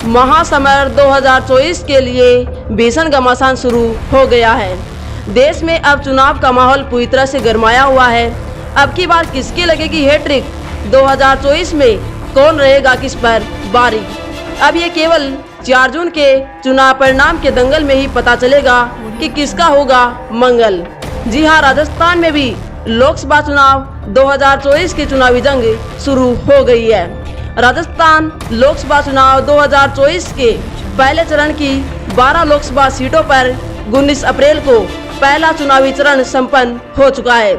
महासमर 2024 के लिए भीषण घमासान शुरू हो गया है। देश में अब चुनाव का माहौल पूरी तरह से गरमाया हुआ है। अब की बार किसकी लगेगी हैट्रिक? 2024 में कौन रहेगा किस पर बारी? अब ये केवल 4 जून के चुनाव परिणाम के दंगल में ही पता चलेगा कि किसका होगा मंगल। जी हां, राजस्थान में भी लोकसभा चुनाव 2024 की चुनावी जंग शुरू हो गई है। राजस्थान लोकसभा चुनाव 2024 के पहले चरण की 12 लोकसभा सीटों पर 19 अप्रैल को पहला चुनावी चरण संपन्न हो चुका है।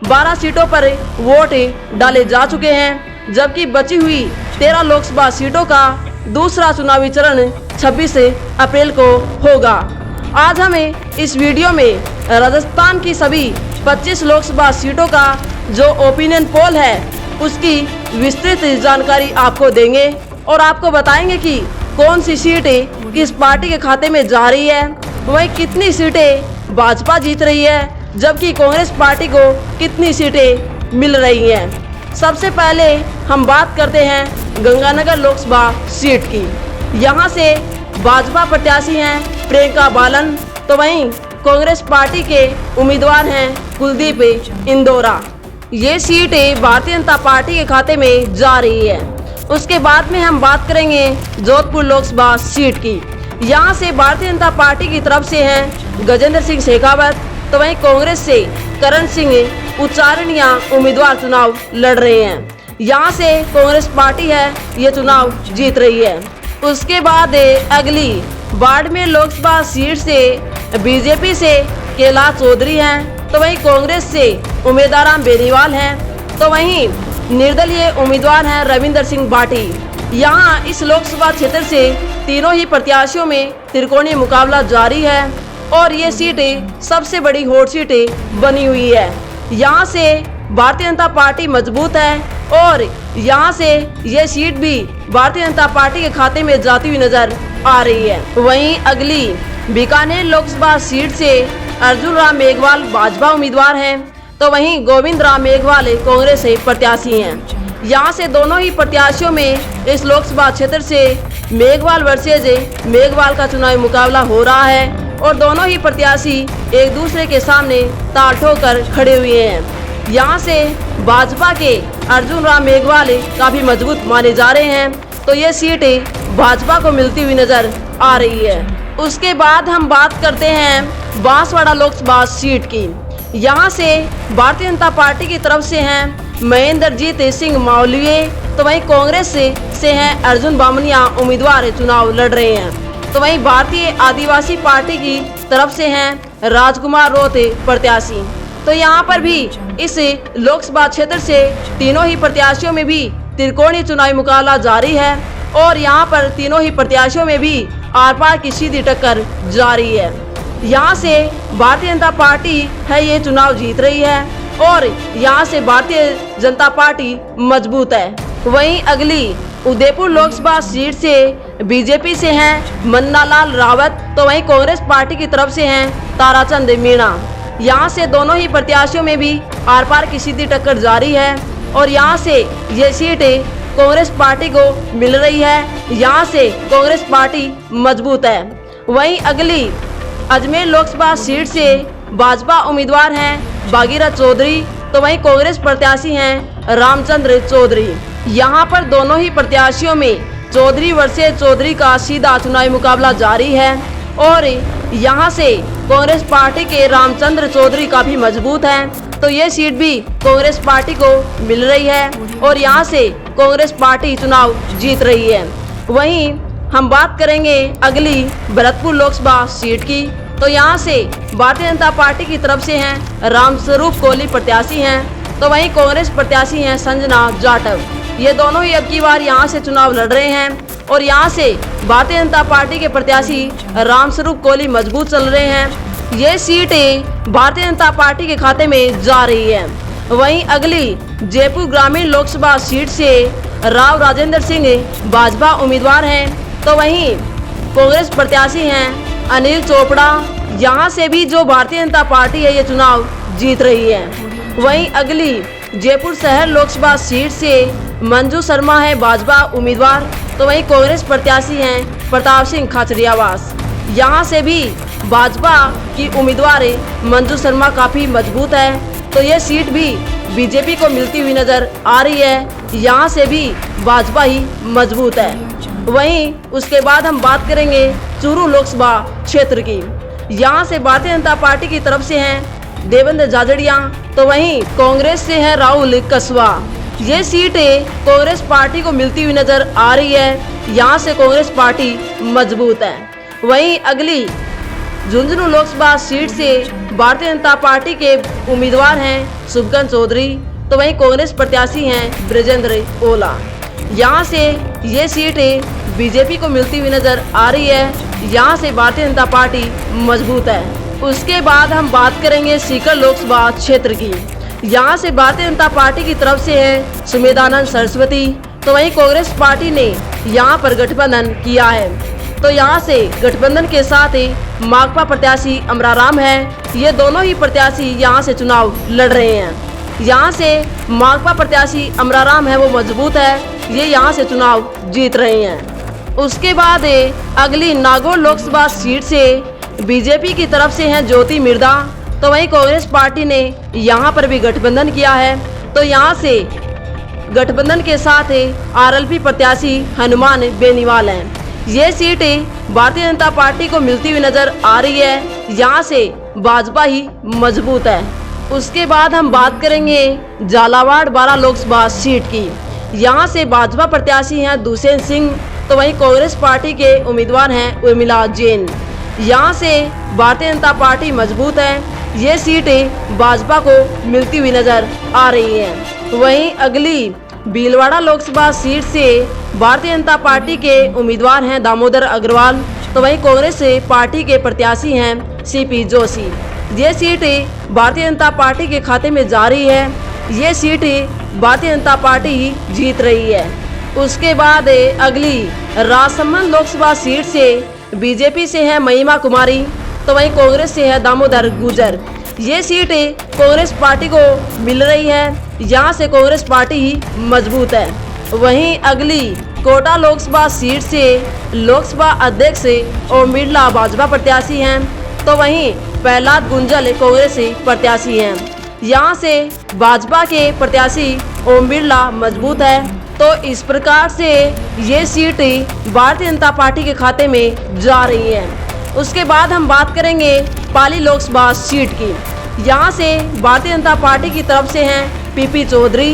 12 सीटों पर वोट डाले जा चुके हैं, जबकि बची हुई 13 लोकसभा सीटों का दूसरा चुनावी चरण 26 अप्रैल को होगा। आज हमें इस वीडियो में राजस्थान की सभी 25 लोकसभा सीटों का जो ओपिनियन पोल है उसकी विस्तृत जानकारी आपको देंगे और आपको बताएंगे कि कौन सी सीटें किस पार्टी के खाते में जा रही है, वहीं कितनी सीटें भाजपा जीत रही है, जबकि कांग्रेस पार्टी को कितनी सीटें मिल रही हैं। सबसे पहले हम बात करते हैं गंगानगर लोकसभा सीट की। यहां से भाजपा प्रत्याशी हैं प्रियंका बालन, तो वहीं कांग्रेस पार्टी के उम्मीदवार हैं कुलदीप इंदौरा। ये सीट भारतीय जनता पार्टी के खाते में जा रही है। उसके बाद में हम बात करेंगे जोधपुर लोकसभा सीट की। यहाँ से भारतीय जनता पार्टी की तरफ से हैं गजेंद्र सिंह शेखावत, तो वहीं कांग्रेस से करण सिंह उच्चारणीय उम्मीदवार चुनाव लड़ रहे हैं। यहाँ से कांग्रेस पार्टी है ये चुनाव जीत रही है। उसके बाद अगली बाड़मेर लोकसभा सीट से बीजेपी से कैलाश चौधरी हैं, तो वहीं कांग्रेस से उम्मीदवार राम बेनीवाल हैं, तो वहीं निर्दलीय उम्मीदवार हैं रविंदर सिंह बाटी। यहाँ इस लोकसभा क्षेत्र से तीनों ही प्रत्याशियों में त्रिकोणीय मुकाबला जारी है और ये सीटें सबसे बड़ी हॉट सीटें बनी हुई है। यहाँ से भारतीय जनता पार्टी मजबूत है और यहाँ से ये सीट भी भारतीय जनता पार्टी के खाते में जाती हुई नजर आ रही है। वहीं अगली बीकानेर लोकसभा सीट से अर्जुन राम मेघवाल भाजपा उम्मीदवार हैं, तो वहीं गोविंद राम मेघवाल कांग्रेस से प्रत्याशी हैं। यहाँ से दोनों ही प्रत्याशियों में इस लोकसभा क्षेत्र से मेघवाल वर्सेज मेघवाल का चुनावी मुकाबला हो रहा है और दोनों ही प्रत्याशी एक दूसरे के सामने ताल ठोकर खड़े हुए हैं। यहाँ से भाजपा के अर्जुन राम मेघवाल काफी मजबूत माने जा रहे हैं, तो ये सीट भाजपा को मिलती हुई नजर आ रही है। उसके बाद हम बात करते हैं बांसवाड़ा लोकसभा सीट की। यहाँ से भारतीय जनता पार्टी की तरफ से हैं महेंद्रजीत सिंह मालवीय, तो वहीं कांग्रेस से हैं अर्जुन बामनिया उम्मीदवार चुनाव लड़ रहे हैं, तो वहीं भारतीय आदिवासी पार्टी की तरफ से हैं राजकुमार रोते प्रत्याशी। तो यहाँ पर भी इस लोकसभा क्षेत्र से तीनों ही प्रत्याशियों में भी त्रिकोणीय चुनावी मुकाबला जारी है और यहाँ पर तीनों ही प्रत्याशियों में भी आर पार की सीधी टक्कर जारी है। यहाँ से भारतीय जनता पार्टी है ये चुनाव जीत रही है और यहाँ से भारतीय जनता पार्टी मजबूत है। वहीं अगली उदयपुर लोकसभा सीट से बीजेपी से हैं मन्नालाल रावत, तो वहीं कांग्रेस पार्टी की तरफ से हैं ताराचंद मीणा। यहाँ से दोनों ही प्रत्याशियों में भी आर पार की सीधी टक्कर जारी है और यहाँ से ये सीट कांग्रेस पार्टी को मिल रही है। यहाँ से कांग्रेस पार्टी मजबूत है। वहीं अगली अजमेर लोकसभा सीट से भाजपा उम्मीदवार हैं भागीरथ चौधरी, तो वहीं कांग्रेस प्रत्याशी हैं रामचंद्र चौधरी। यहाँ पर दोनों ही प्रत्याशियों में चौधरी वर्सेज चौधरी का सीधा चुनावी मुकाबला जारी है और यहाँ से कांग्रेस पार्टी के रामचंद्र चौधरी काफी मजबूत हैं, तो ये सीट भी कांग्रेस पार्टी को मिल रही है और यहाँ से कांग्रेस पार्टी चुनाव जीत रही है। वहीं हम बात करेंगे अगली भरतपुर लोकसभा सीट की। तो यहाँ से भारतीय जनता पार्टी की तरफ से हैं रामस्वरूप कोहली प्रत्याशी हैं, तो वहीं कांग्रेस प्रत्याशी हैं संजना जाटव। ये दोनों ही अब की बार यहाँ से चुनाव लड़ रहे हैं और यहाँ से भारतीय जनता पार्टी के प्रत्याशी रामस्वरूप कोहली मजबूत चल रहे हैं। ये सीटें भारतीय जनता पार्टी के खाते में जा रही है। वहीं अगली जयपुर ग्रामीण लोकसभा सीट से राव राजेंद्र सिंह भाजपा उम्मीदवार हैं, तो वहीं कांग्रेस प्रत्याशी हैं अनिल चोपड़ा। यहाँ से भी जो भारतीय जनता पार्टी है ये चुनाव जीत रही है। वहीं अगली जयपुर शहर लोकसभा सीट से मंजू शर्मा है भाजपा उम्मीदवार, तो वहीं कांग्रेस प्रत्याशी हैं प्रताप सिंह खाचरियावास। यहाँ से भी भाजपा की उम्मीदवार मंजू शर्मा काफी मजबूत है, तो ये सीट भी बीजेपी को मिलती हुई नजर आ रही है। यहाँ से भी भाजपा ही मजबूत है। वहीं उसके बाद हम बात करेंगे चूरू लोकसभा क्षेत्र की। यहाँ से भारतीय जनता पार्टी की तरफ से हैं देवेंद्र झाझड़िया, तो वहीं कांग्रेस से है राहुल कसवा। ये सीट कांग्रेस पार्टी को मिलती हुई नजर आ रही है। यहाँ से कांग्रेस पार्टी मजबूत है। वहीं अगली झुंझुनू लोकसभा सीट से भारतीय जनता पार्टी के उम्मीदवार हैं शुभकरण चौधरी, तो वहीं कांग्रेस प्रत्याशी हैं ब्रजेंद्र ओला। यहाँ से ये सीट बीजेपी को मिलती हुई नजर आ रही है। यहाँ से भारतीय जनता पार्टी मजबूत है। उसके बाद हम बात करेंगे सीकर लोकसभा क्षेत्र की। यहाँ से भारतीय जनता पार्टी की तरफ से है सुमेधानंद सरस्वती, तो वहीं कांग्रेस पार्टी ने यहाँ पर गठबंधन किया है। तो यहाँ से गठबंधन के साथ माकपा प्रत्याशी अमराराम है। ये दोनों ही प्रत्याशी यहाँ से चुनाव लड़ रहे हैं। यहाँ से माकपा प्रत्याशी अमराराम है वो मजबूत है, ये यहाँ से चुनाव जीत रहे हैं। उसके बाद अगली नागौर लोकसभा सीट से बीजेपी की तरफ से हैं ज्योति मिर्धा, तो वहीं कांग्रेस पार्टी ने यहाँ पर भी गठबंधन किया है। तो यहाँ से गठबंधन के साथ आरएलपी प्रत्याशी हनुमान बेनीवाल हैं। ये सीट भारतीय जनता पार्टी को मिलती हुई नजर आ रही है। यहाँ से भाजपा ही मजबूत है। उसके बाद हम बात करेंगे झालावाड़ बारां लोकसभा सीट की। यहाँ से भाजपा प्रत्याशी हैं दुष्यंत सिंह, तो वहीं कांग्रेस पार्टी के उम्मीदवार हैं उर्मिला जैन। यहाँ से भारतीय जनता पार्टी मजबूत है। ये सीट भाजपा को मिलती हुई नजर आ रही है। वहीं अगली भीलवाड़ा लोकसभा सीट से भारतीय जनता पार्टी के उम्मीदवार हैं दामोदर अग्रवाल, तो वहीं कांग्रेस पार्टी के प्रत्याशी हैं सीपी जोशी। ये सीट भारतीय जनता पार्टी के खाते में जा रही है। ये सीट भारतीय जनता पार्टी ही जीत रही है। उसके बाद अगली राजसमंद लोकसभा सीट से बीजेपी से है महिमा कुमारी, तो वहीं कांग्रेस से है दामोदर गुर्जर। ये सीट कांग्रेस पार्टी को मिल रही है। यहाँ से कांग्रेस पार्टी ही मजबूत है। वहीं अगली कोटा लोकसभा सीट से लोकसभा अध्यक्ष ओम बिरला भाजपा प्रत्याशी हैं, तो वहीं प्रहलाद गुंजल कांग्रेस प्रत्याशी हैं। यहाँ से भाजपा के प्रत्याशी ओम बिरला मजबूत है। तो इस प्रकार से ये सीट भारतीय जनता पार्टी के खाते में जा रही है। उसके बाद हम बात करेंगे पाली लोकसभा सीट की। यहाँ से भारतीय जनता पार्टी की तरफ से हैं पीपी चौधरी,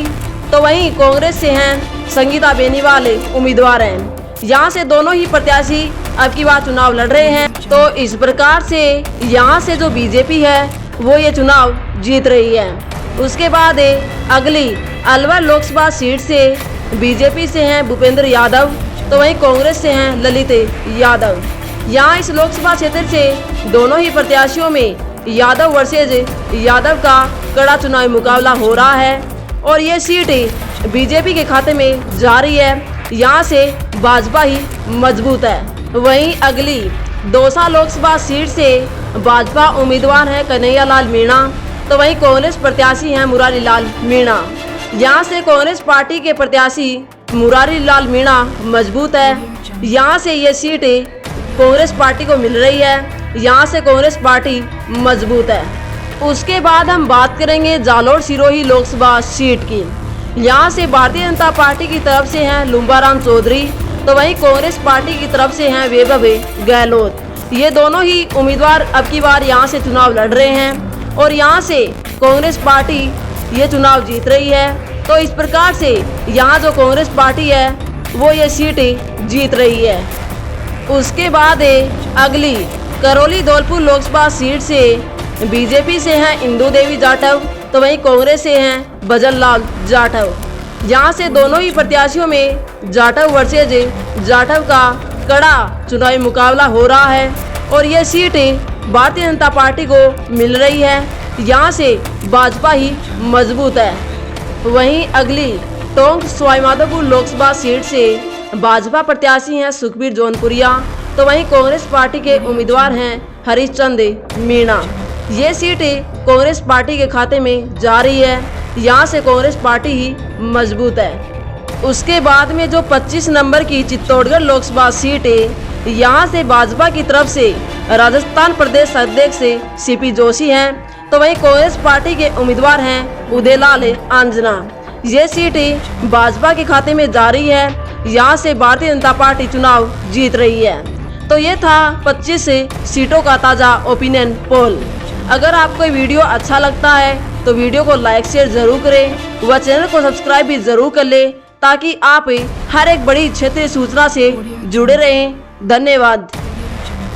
तो वहीं कांग्रेस से हैं संगीता बेनीवाल उम्मीदवार हैं। यहाँ से दोनों ही प्रत्याशी अब की बार चुनाव लड़ रहे हैं। तो इस प्रकार से यहाँ से जो बीजेपी है वो ये चुनाव जीत रही है। उसके बाद अगली अलवर लोकसभा सीट से बीजेपी से हैं भूपेंद्र यादव, तो वहीं कांग्रेस से हैं ललित यादव। यहाँ इस लोकसभा क्षेत्र से दोनों ही प्रत्याशियों में यादव वर्सेज यादव का कड़ा चुनावी मुकाबला हो रहा है और ये सीट बीजेपी के खाते में जा रही है। यहाँ से भाजपा ही मजबूत है। वहीं अगली दौसा लोकसभा सीट से भाजपा उम्मीदवार है कन्हैया लाल मीणा, तो वहीं कांग्रेस प्रत्याशी हैं मुरारी लाल मीणा। यहाँ से कांग्रेस पार्टी के प्रत्याशी मुरारी लाल मीणा मजबूत है। यहाँ से ये सीट कांग्रेस पार्टी को मिल रही है। यहाँ से कांग्रेस पार्टी मजबूत है। उसके बाद हम बात करेंगे जालोर सिरोही लोकसभा सीट की। यहाँ से भारतीय जनता पार्टी की तरफ से हैं लुम्बाराम चौधरी, तो वहीं कांग्रेस पार्टी की तरफ से हैं वैभव गहलोत। ये दोनों ही उम्मीदवार अब की बार यहाँ से चुनाव लड़ रहे हैं और यहाँ से कांग्रेस पार्टी ये चुनाव जीत रही है। तो इस प्रकार से यहाँ जो कांग्रेस पार्टी है वो ये सीट जीत रही है। उसके बाद अगली करौली धौलपुर लोकसभा सीट से बीजेपी से हैं इंदू देवी जाटव, तो वहीं कांग्रेस से हैं भजन लाल जाटव। यहाँ से दोनों ही प्रत्याशियों में जाटव वर्सेज जाटव का कड़ा चुनावी मुकाबला हो रहा है और ये सीट भारतीय जनता पार्टी को मिल रही है। यहाँ से भाजपा ही मजबूत है। वहीं अगली टोंक सवाईमाधोपुर लोकसभा सीट से भाजपा प्रत्याशी हैं सुखबीर जौनपुरिया, तो वहीं कांग्रेस पार्टी के उम्मीदवार हैं हरिश्चंद्र मीणा। ये सीट कांग्रेस पार्टी के खाते में जा रही है। यहाँ से कांग्रेस पार्टी ही मजबूत है। उसके बाद में जो 25 नंबर की चित्तौड़गढ़ लोकसभा सीट है, यहाँ से भाजपा की तरफ से राजस्थान प्रदेश अध्यक्ष सीपी जोशी हैं, तो वहीं कांग्रेस पार्टी के उम्मीदवार हैं उदयलाल आंजना। ये सीट भाजपा के खाते में जा रही है, यहाँ से भारतीय जनता पार्टी चुनाव जीत रही है। तो ये था 25 सीटों का ताज़ा ओपिनियन पोल। अगर आपको वीडियो अच्छा लगता है तो वीडियो को लाइक शेयर जरूर करें व चैनल को सब्सक्राइब भी जरूर कर ले, ताकि आप हर एक बड़ी क्षेत्रीय सूचना से जुड़े रहें। धन्यवाद।